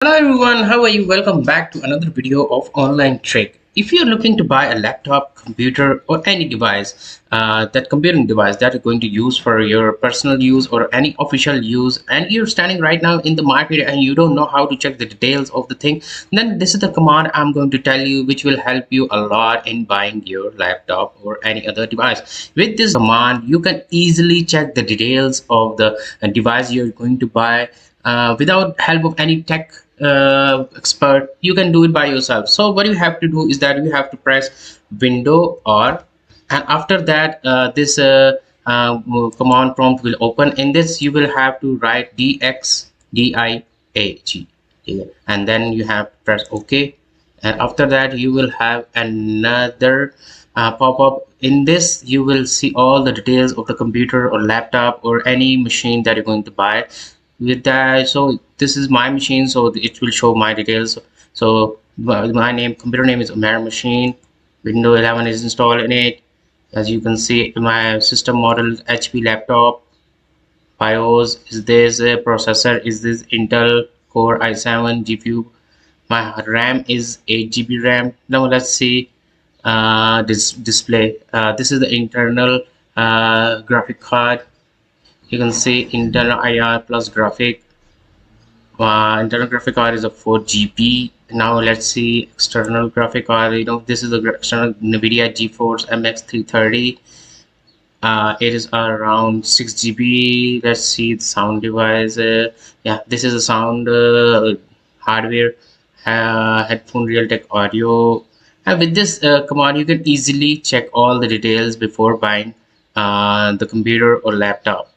Hello everyone, how are you? Welcome back to another video of online trick. If you're looking to buy a laptop, computer or any device, that computing device that you're going to use for your personal use or any official use, and you're standing right now in the market and you don't know how to check the details of the thing, then this is the command I'm going to tell you, which will help you a lot in buying your laptop or any other device. With this command, you can easily check the details of the device you're going to buy without help of any tech expert. You can do it by yourself. So what you have to do is that you have to press window or, and after that this command prompt will open. In this you will have to write dxdiag, and then you have to press ok, and after that you will have another pop-up. In this you will see all the details of the computer or laptop or any machine that you're going to buy with that. So this is my machine, so it will show my details. So my name, computer name is Umar machine. Windows 11 is installed in it. As you can see, my system model is HP laptop. BIOS is this, processor is this Intel Core i7 GPU. My RAM is 8 GB RAM. Now let's see this display. This is the internal graphic card. You can see internal IR plus graphic. Internal graphic card is a 4 GB. Now let's see external graphic card. This is the external NVIDIA GeForce MX 330. It is around 6 GB. Let's see the sound device. Yeah, this is a sound hardware, headphone Realtek audio. And with this command, you can easily check all the details before buying the computer or laptop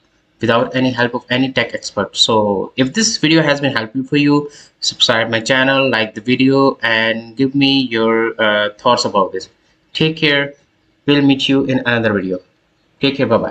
without any help of any tech expert. So if this video has been helpful for you, subscribe my channel, like the video, and give me your thoughts about this. Take care. We'll meet you in another video. Take care. Bye bye.